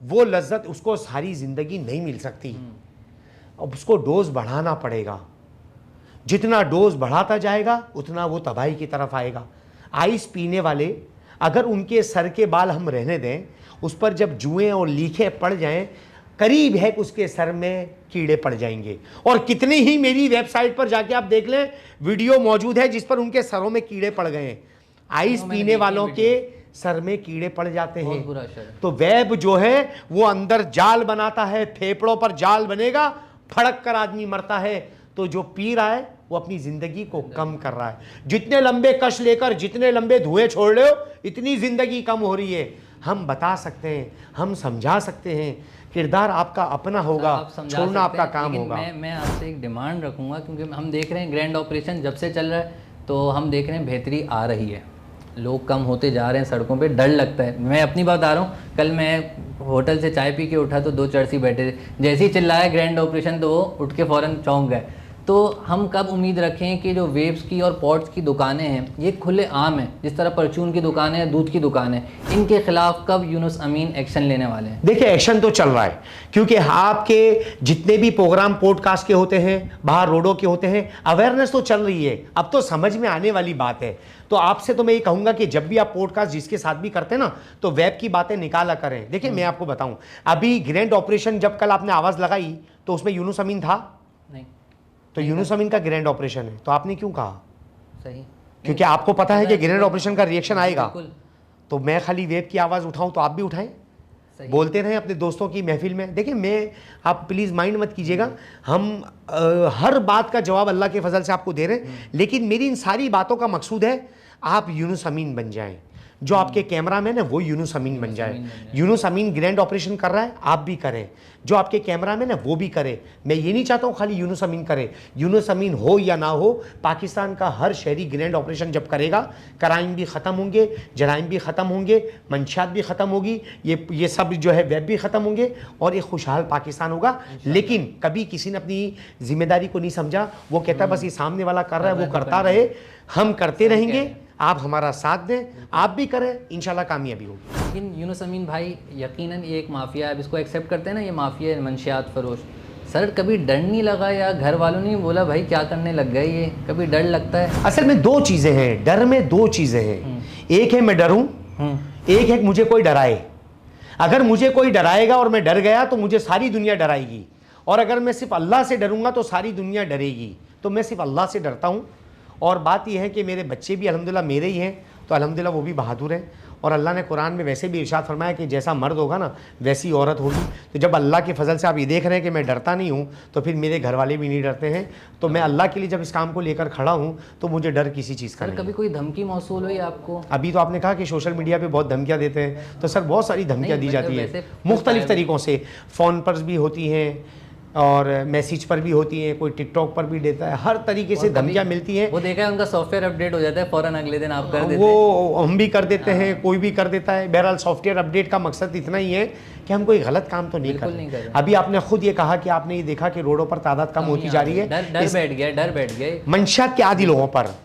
वो लज्जत उसको सारी जिंदगी नहीं मिल सकती। अब उसको डोज बढ़ाना पड़ेगा, जितना डोज बढ़ाता जाएगा उतना वो तबाही की तरफ आएगा। आइस पीने वाले अगर उनके सर के बाल हम रहने दें, उस पर जब जुएं और लीखें पड़ जाएं, करीब है कि उसके सर में कीड़े पड़ जाएंगे। और कितनी ही मेरी वेबसाइट पर जाके आप देख लें, वीडियो मौजूद है जिस पर उनके सरों में कीड़े पड़ गए हैं। आइस पीने वालों के सर में कीड़े पड़ जाते हैं। तो वेब जो है वो अंदर जाल बनाता है, फेफड़ों पर जाल बनेगा, फड़क कर आदमी मरता है। तो जो पी रहा है वो अपनी जिंदगी को कम कर रहा है। जितने लंबे कश लेकर जितने लंबे धुएं छोड़ रहे हो, इतनी जिंदगी कम हो रही है। हम बता सकते हैं, हम समझा सकते हैं, किरदार आपका अपना होगा, छोड़ना आपका काम होगा। मैं आपसे एक डिमांड रखूंगा, क्योंकि हम देख रहे हैं ग्रैंड ऑपरेशन जब से चल रहा है तो हम देख रहे हैं बेहतरी आ रही है, लोग कम होते जा रहे हैं सड़कों पे, डर लगता है। मैं अपनी बात बता रहा हूँ, कल मैं होटल से चाय पी के उठा तो 2 चर्सी बैठे थे, जैसे ही चिल्लाया ग्रैंड ऑपरेशन तो वो उठ के फ़ौरन चौंक गए। तो हम कब उम्मीद रखें कि जो वेब्स की और पॉट्स की दुकानें हैं ये खुले आम हैं, जिस तरह परचून की दुकानें हैं, दूध की दुकानें, इनके खिलाफ कब यूनुस अमीन एक्शन लेने वाले हैं? देखिए, एक्शन तो चल रहा है, क्योंकि आपके जितने भी प्रोग्राम पॉडकास्ट के होते हैं, बाहर रोडों के होते हैं, अवेयरनेस तो चल रही है। अब तो समझ में आने वाली बात है। तो आपसे तो मैं ये कहूंगा कि जब भी आप पॉडकास्ट जिसके साथ भी करते हैं ना, तो वेब की बातें निकाला करें। देखिए, मैं आपको बताऊं, अभी ग्रैंड ऑपरेशन जब कल आपने आवाज लगाई तो उसमें यूनुस अमीन था नहीं, तो यूनुस अमीन का ग्रैंड ऑपरेशन है, तो आपने क्यों कहा? सही, क्योंकि आपको पता है कि ग्रैंड ऑपरेशन का रिएक्शन आएगा। बिल्कुल। तो मैं खाली वेब की आवाज़ उठाऊं तो आप भी उठाएं, सही। बोलते रहें अपने दोस्तों की महफिल में। देखिए, मैं, आप प्लीज़ माइंड मत कीजिएगा, हम हर बात का जवाब अल्लाह के फजल से आपको दे रहे हैं, लेकिन मेरी इन सारी बातों का मकसूद है आप यूनुस अमीन बन जाएं। जो आपके कैमरामैन है वो यूनुस अमीन बन जाए। यूनुस अमीन ग्रैंड ऑपरेशन कर रहा है, आप भी करें। जो आपके कैमरामैन है वो भी करे। मैं ये नहीं चाहता हूँ खाली यूनुस अमीन करे। यूनुस अमीन हो या ना हो, पाकिस्तान का हर शहरी ग्रैंड ऑपरेशन जब करेगा, क्राइम भी ख़त्म होंगे, जराइम भी ख़त्म होंगे, मंशियात भी ख़त्म होगी, ये सब जो है वेब भी ख़त्म होंगे और एक खुशहाल पाकिस्तान होगा। लेकिन कभी किसी ने अपनी जिम्मेदारी को नहीं समझा। वो कहता है बस ये सामने वाला कर रहा है वो करता रहे, हम करते रहेंगे, आप हमारा साथ दें, आप भी करें, इंशाल्लाह कामयाबी होगी। लेकिन यूनुस अमीन भाई, यकीनन ये एक माफिया है, इसको एक्सेप्ट करते हैं ना, ये माफिया है, मंशियात फरोश। सर, कभी डर नहीं लगा या घर वालों ने बोला भाई क्या करने लग गए ये? कभी डर लगता है? असल में दो चीज़ें हैं, डर में दो चीज़ें हैं। एक है मैं डरूं, एक है मुझे कोई डराए। अगर मुझे कोई डराएगा और मैं डर गया तो मुझे सारी दुनिया डराएगी, और अगर मैं सिर्फ अल्लाह से डरूंगा तो सारी दुनिया डरेगी। तो मैं सिर्फ अल्लाह से डरता हूँ। और बात यह है कि मेरे बच्चे भी अल्हम्दुलिल्लाह मेरे ही हैं, तो अल्हम्दुलिल्लाह वो भी बहादुर हैं। और अल्लाह ने कुरान में वैसे भी इरशाद फरमाया कि जैसा मर्द होगा ना वैसी औरत होगी। तो जब अल्लाह के फजल से आप ये देख रहे हैं कि मैं डरता नहीं हूँ, तो फिर मेरे घर वाले भी नहीं डरते हैं। तो मैं अल्लाह के लिए जब इस काम को लेकर खड़ा हूँ तो मुझे डर किसी चीज़ का नहीं। कभी कोई धमकी मौसूल हुई आपको? अभी तो आपने कहा कि सोशल मीडिया पे बहुत धमकियाँ देते हैं, तो सर बहुत सारी धमकियाँ दी जाती हैं मुख्तलिफ तरीक़ों से। फ़ोन पर भी होती हैं और मैसेज पर भी होती हैं, कोई टिकटॉक पर भी देता है, हर तरीके से धमकियाँ मिलती हैं। वो देखा है, उनका सॉफ्टवेयर अपडेट हो जाता है फ़ौरन अगले दिन आप कर देते हैं। वो हम भी कर देते हैं, कोई भी कर देता है। बहरहाल सॉफ्टवेयर अपडेट का मकसद इतना ही है कि हम कोई गलत काम तो नहीं कर रहे। अभी आपने खुद ये कहा कि आपने ये देखा कि रोडों पर तादाद कम होती जा रही है। डर बैठ गया मंशियात के आदी लोगों पर।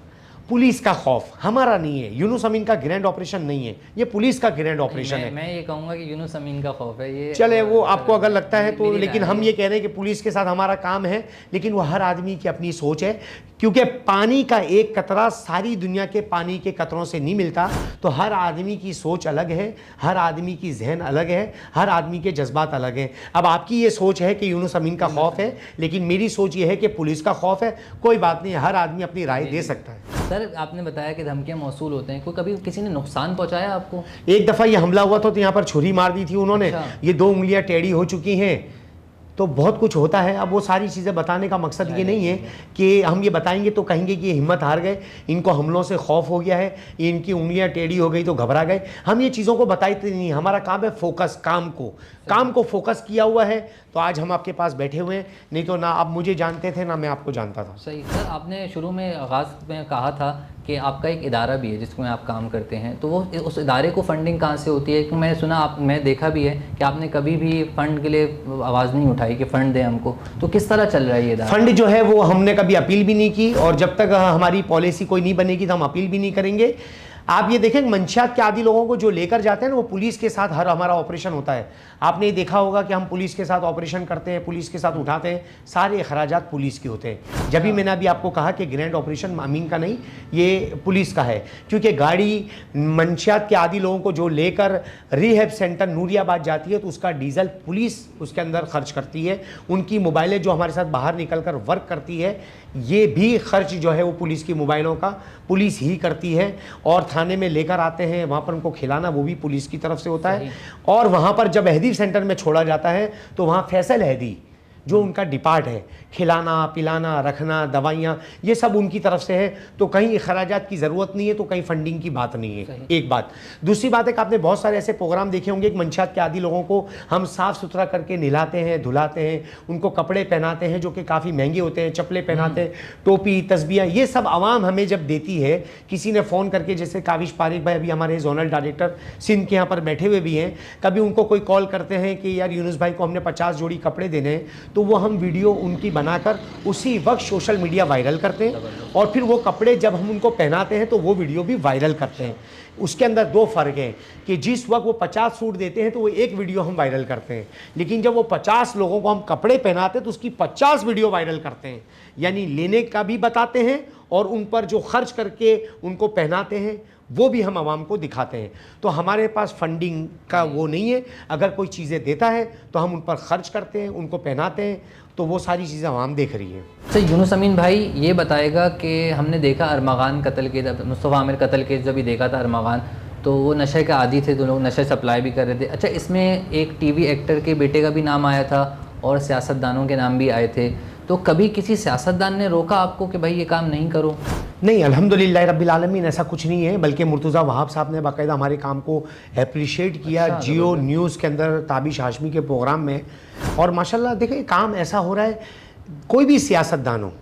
पुलिस का खौफ हमारा नहीं है, यूनुस अमीन का ग्रैंड ऑपरेशन नहीं है, ये पुलिस का ग्रैंड ऑपरेशन है। मैं ये कहूँगा कि यूनुस अमीन का खौफ है ये। चले वो आपको अगर लगता है तो, लेकिन हम ये कह रहे हैं कि पुलिस के साथ हमारा काम है, लेकिन वो हर आदमी की अपनी सोच है। क्योंकि पानी का एक कतरा सारी दुनिया के पानी के कतरों से नहीं मिलता। तो हर आदमी की सोच अलग है, हर आदमी की जहन अलग है, हर आदमी के जज्बात अलग हैं। अब आपकी ये सोच है कि यूनुस अमीन का खौफ है, लेकिन मेरी सोच ये है कि पुलिस का खौफ है। कोई बात नहीं, हर आदमी अपनी राय दे सकता है। सर, आपने बताया कि धमकियां मौसूल होते हैं, कोई कभी किसी ने नुकसान पहुंचाया आपको? एक दफ़ा ये हमला हुआ तो यहाँ पर छुरी मार दी थी उन्होंने। अच्छा। ये 2 उंगलियां टेढ़ी हो चुकी हैं, तो बहुत कुछ होता है। अब वो सारी चीज़ें बताने का मकसद ये नहीं है कि हम ये बताएंगे तो कहेंगे कि ये हिम्मत हार गए, इनको हमलों से खौफ हो गया है, इनकी उंगलियां टेढ़ी हो गई तो घबरा गए। हम ये चीज़ों को बताते नहीं, हमारा काम है फोकस, काम को फोकस किया हुआ है, तो आज हम आपके पास बैठे हुए हैं। नहीं तो ना आप मुझे जानते थे ना मैं आपको जानता था। सही। सर, आपने शुरू में आगाज़ में कहा था कि आपका एक इदारा भी है जिसमें आप काम करते हैं, तो वो उस इदारे को फंडिंग कहाँ से होती है? मैं सुना, मैं देखा भी है कि आपने कभी भी फ़ंड के लिए आवाज़ नहीं उठाई कि फ़ंड दें हमको, तो किस तरह चल रहा है ये इदारा? फंड जो है वो हमने कभी अपील भी नहीं की, और जब तक हमारी पॉलिसी कोई नहीं बनेगी तो हम अपील भी नहीं करेंगे। आप ये देखें, मंशियात के आदी लोगों को जो लेकर जाते हैं ना, वो पुलिस के साथ हर हमारा ऑपरेशन होता है। आपने ये देखा होगा कि हम पुलिस के साथ ऑपरेशन करते हैं, पुलिस के साथ उठाते हैं, सारे अखराजात पुलिस के होते हैं। जब भी मैंने अभी आपको कहा कि ग्रैंड ऑपरेशन अमीन का नहीं, ये पुलिस का है, क्योंकि गाड़ी मंशियात के आदी लोगों को जो लेकर रिहैब सेंटर नूरियाबाद जाती है तो उसका डीजल पुलिस उसके अंदर खर्च करती है। उनकी मोबाइलें जो हमारे साथ बाहर निकल कर वर्क करती है, ये भी खर्च जो है वो पुलिस की मोबाइलों का पुलिस ही करती है। और थाने में लेकर आते हैं, वहाँ पर उनको खिलाना वो भी पुलिस की तरफ से होता है। और वहाँ पर जब अहदी सेंटर में छोड़ा जाता है तो वहाँ फैसल अहदी जो उनका डिपार्ट है, खिलाना पिलाना रखना दवाइयाँ, ये सब उनकी तरफ से है। तो कहीं अखराजात की ज़रूरत नहीं है, तो कहीं फंडिंग की बात नहीं है। एक बात। दूसरी बात है कि आपने बहुत सारे ऐसे प्रोग्राम देखे होंगे कि मंशियात के आदी लोगों को हम साफ़ सुथरा करके नहलाते हैं, धुलाते हैं, उनको कपड़े पहनाते हैं जो कि काफ़ी महंगे होते हैं, चप्पलें पहनाते हैं, टोपी तस्बियाँ, ये सब आवाम हमें जब देती है। किसी ने फ़ोन करके, जैसे काविश पारिक भाई अभी हमारे जोनल डायरेक्टर सिंध के यहाँ पर बैठे हुए भी हैं, कभी उनको कोई कॉल करते हैं कि यार यूनुस भाई को हमने 50 जोड़ी कपड़े देने हैं, तो वो हम वीडियो उनकी बनाकर उसी वक्त सोशल मीडिया वायरल करते हैं और फिर वो कपड़े जब हम उनको पहनाते हैं तो वो वीडियो भी वायरल करते हैं। उसके अंदर दो फ़र्क हैं कि जिस वक्त वो 50 सूट देते हैं तो वो एक वीडियो हम वायरल करते हैं, लेकिन जब वो 50 लोगों को हम कपड़े पहनाते हैं तो उसकी 50 वीडियो वायरल करते हैं। यानी लेने का भी बताते हैं और उन पर जो खर्च करके उनको पहनाते हैं वो भी हम आवाम को दिखाते हैं। तो हमारे पास फंडिंग का वो नहीं है, अगर कोई चीज़ें देता है तो हम उन पर खर्च करते हैं, उनको पहनाते हैं, तो वो सारी चीज़ें आवाम देख रही है। सर यूनुस अमीन भाई ये बताएगा कि हमने देखा अरमगान कत्ल के, जब मुस्तफ़ा आमिर कत्ल के जब भी देखा था अरमगान, तो वो नशे के आदी थे, तो लोग नशे सप्लाई भी कर रहे थे। अच्छा, इसमें एक टीवी एक्टर के बेटे का भी नाम आया था और सियासतदानों के नाम भी आए थे, तो कभी किसी सियासतदान ने रोका आपको कि भाई ये काम नहीं करो? नहीं, अल्हम्दुलिल्लाह रब्बिल आलमीन ऐसा कुछ नहीं है, बल्कि मुर्तज़ा वहाब साहब ने बाकायदा हमारे काम को अप्रिशिएट किया। अच्छा, जियो न्यूज़ के अंदर ताबिश हाशमी के प्रोग्राम में, और माशाल्लाह देखिए काम ऐसा हो रहा है, कोई भी सियासतदान हो,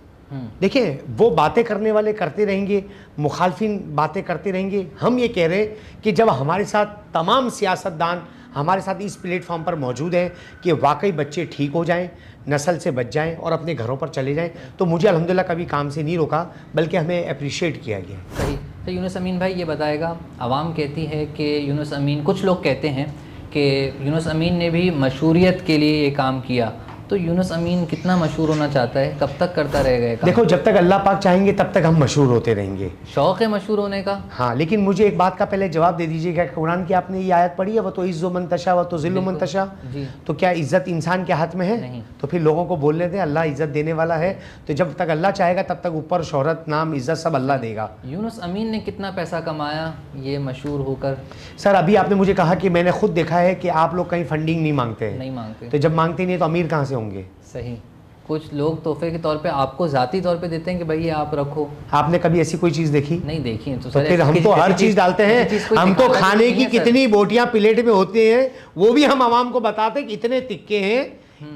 देखिए वो बातें करने वाले करते रहेंगे, मुखालफिन बातें करते रहेंगे। हम ये कह रहे हैं कि जब हमारे साथ तमाम सियासतदान हमारे साथ इस प्लेटफॉर्म पर मौजूद हैं कि वाकई बच्चे ठीक हो जाएं, नस्ल से बच जाएं और अपने घरों पर चले जाएं, तो मुझे अल्हम्दुलिल्लाह कभी काम से नहीं रोका, बल्कि हमें अप्रिशिएट किया गया। सही। तो यूनुस अमीन भाई ये बताएगा, आवाम कहती है कि यूनुस अमीन, कुछ लोग कहते हैं कि यूनुस अमीन ने भी मशहूरियत के लिए ये काम किया, तो यूनुस अमीन कितना मशहूर होना चाहता है, कब तक करता रहेगा ये काम? देखो, जब तक अल्लाह पाक चाहेंगे तब तक हम मशहूर होते रहेंगे। शौक़ है मशहूर होने का? हाँ, लेकिन मुझे एक बात का पहले जवाब दे दीजिएगा, कुरान की आपने ये आयत पढ़ी है, वो तो इज़्ज़ो मन तशा व तो ज़िल्लु मन तशा, तो क्या इज़्ज़त इंसान के हाथ में है? नहीं। तो फिर लोगों को बोलने दें, अल्लाह इज़्ज़त देने वाला है, तो जब तक अल्लाह चाहेगा तब तक ऊपर शोहरत, नाम, इज़्ज़त सब अल्लाह देगा। यूनुस अमीन ने कितना पैसा कमाया ये मशहूर होकर? सर, अभी आपने मुझे कहा कि मैंने खुद देखा है कि आप लोग कहीं फंडिंग नहीं मांगते, नहीं मांगते, तो जब मांगते नहीं तो अमीर कहाँ से होंगे? सही। कुछ लोग तोहफे के तौर पे आपको ज़ाती तौर पे देते हैं कि भाई ये आप रखो। आपने कभी ऐसी कोई चीज़ देखी? नहीं देखी है। तो फिर हम तो हर चीज़ डालते हैं, हम तो खाने की कितनी बोटियां प्लेट में होती हैं वो भी हम आवाम को बताते हैं कि इतने तिक्के हैं,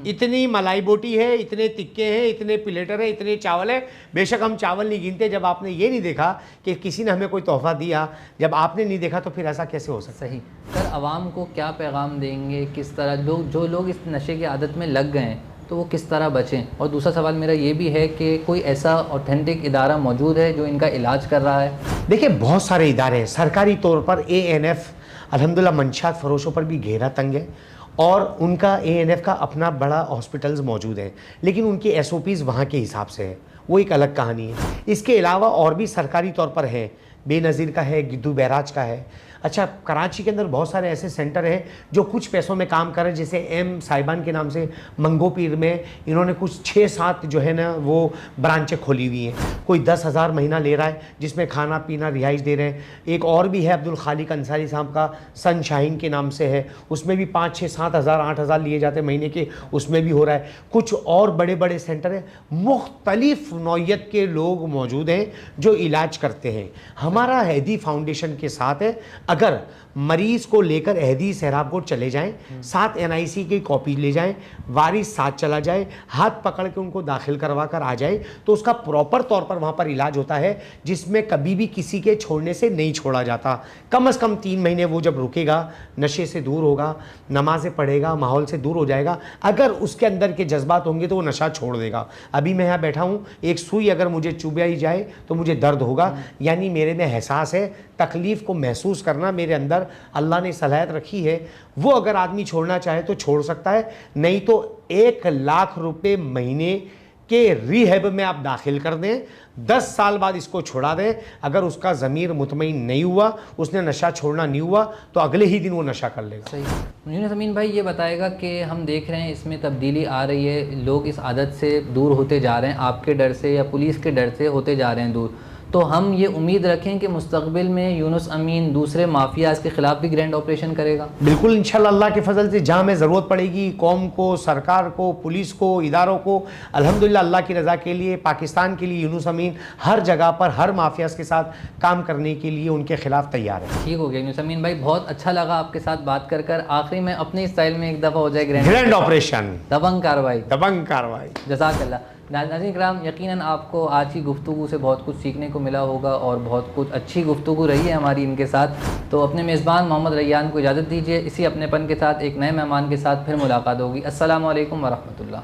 इतनी मलाई बोटी है, इतने तिक्के हैं, इतने प्लेटर है, इतने चावल है। बेशक हम चावल नहीं गिनते, जब आपने ये नहीं देखा कि किसी ने हमें कोई तोहफा दिया, जब आपने नहीं देखा तो फिर ऐसा कैसे हो सकता है? सही। सर, आवाम को क्या पैगाम देंगे, किस तरह लोग, जो लोग इस नशे की आदत में लग गए हैं, तो वो किस तरह बचें? और दूसरा सवाल मेरा ये भी है कि कोई ऐसा ऑथेंटिक इदारा मौजूद है जो इनका इलाज कर रहा है? देखिए, बहुत सारे इदारे हैं। सरकारी तौर पर ANF अल्हम्दुलिल्लाह मंशियात फरोशों पर भी घेरा तंग है और उनका ANF का अपना बड़ा हॉस्पिटल्स मौजूद है, लेकिन उनकी SOPs वहाँ के हिसाब से है, वो एक अलग कहानी है। इसके अलावा और भी सरकारी तौर पर है, बेनज़ीर का है, गिद्दू बैराज का है। अच्छा, कराची के अंदर बहुत सारे ऐसे सेंटर हैं जो कुछ पैसों में काम कर रहे हैं, जैसे M साहिबान के नाम से मंगो पीर में इन्होंने कुछ 6-7 जो है ना वो ब्रांचें खोली हुई हैं। कोई 10,000 महीना ले रहा है, जिसमें खाना पीना रिहाइश दे रहे हैं। एक और भी है अब्दुल खालिक अंसारी साहब का, सनशाइन के नाम से है, उसमें भी 5-6-7 हज़ार 8 हज़ार लिए जाते हैं महीने के, उसमें भी हो रहा है। कुछ और बड़े बड़े सेंटर हैं, मुख्तलिफ नौइयत के लोग मौजूद हैं जो इलाज करते हैं। हमारा हैदी फाउंडेशन के साथ है, अगर मरीज को लेकर अहदी सहराबकोट चले जाएं, साथ NIC की कॉपी ले जाएं, वारिस साथ चला जाए, हाथ पकड़ के उनको दाखिल करवा कर आ जाए, तो उसका प्रॉपर तौर पर वहाँ पर इलाज होता है, जिसमें कभी भी किसी के छोड़ने से नहीं छोड़ा जाता। कम से कम 3 महीने वो जब रुकेगा, नशे से दूर होगा, नमाज़ें पढ़ेगा, माहौल से दूर हो जाएगा, अगर उसके अंदर के जज्बात होंगे तो वो नशा छोड़ देगा। अभी मैं यहाँ बैठा हूँ, एक सुई अगर मुझे चुभाई जाए तो मुझे दर्द होगा, यानी मेरे में एहसास है, तकलीफ़ को महसूस करना मेरे अंदर अल्लाह ने सलाहियत रखी है। वो अगर आदमी छोड़ना चाहे तो छोड़ सकता है, नहीं तो 1 लाख रुपए महीने के रिहैब में आप दाखिल कर दें, 10 साल बाद इसको छोड़ा दें। अगर उसका ज़मीर मुतमईन नहीं हुआ, उसने नशा छोड़ना नहीं हुआ, तो अगले ही दिन वो नशा कर लेगा। सही। यूनुस अमीन भाई ये बताएगा कि हम देख रहे हैं इसमें तब्दीली आ रही है, लोग इस आदत से दूर होते जा रहे हैं, आपके डर से या पुलिस के डर से होते जा रहे हैं दूर, तो हम ये उम्मीद रखें कि मुस्तक़बिल में यूनुस अमीन दूसरे माफियाज़ के ख़िलाफ़ भी ग्रैंड ऑपरेशन करेगा? बिल्कुल, इंशाल्लाह अल्लाह के फजल से जहाँ में ज़रूरत पड़ेगी, कौम को, सरकार को, पुलिस को, इदारों को, अल्हम्दुलिल्लाह अल्लाह की रज़ा के लिए, पाकिस्तान के लिए यूनुस अमीन हर जगह पर हर माफियाज़ के साथ काम करने के लिए उनके ख़िलाफ़ तैयार है। ठीक हो गया यूनुस अमीन भाई, बहुत अच्छा लगा आपके साथ बात कर। आखिरी में अपने स्टाइल में एक दफ़ा हो जाए ग्रैंड ऑपरेशन, दबंग कार्रवाई। दबंग कार्रवाई। जज़ाकल्लाह। नाज़रीन किराम, यकीनन आपको आज की गुफ्तगू से बहुत कुछ सीखने को मिला होगा और बहुत कुछ अच्छी गुफ्तगू रही है हमारी इनके साथ। तो अपने मेज़बान मोहम्मद रैयान को इजाज़त दीजिए, इसी अपनेपन के साथ एक नए मेहमान के साथ फिर मुलाकात होगी। अस्सलामु अलैकुम वरहमतुल्लाह।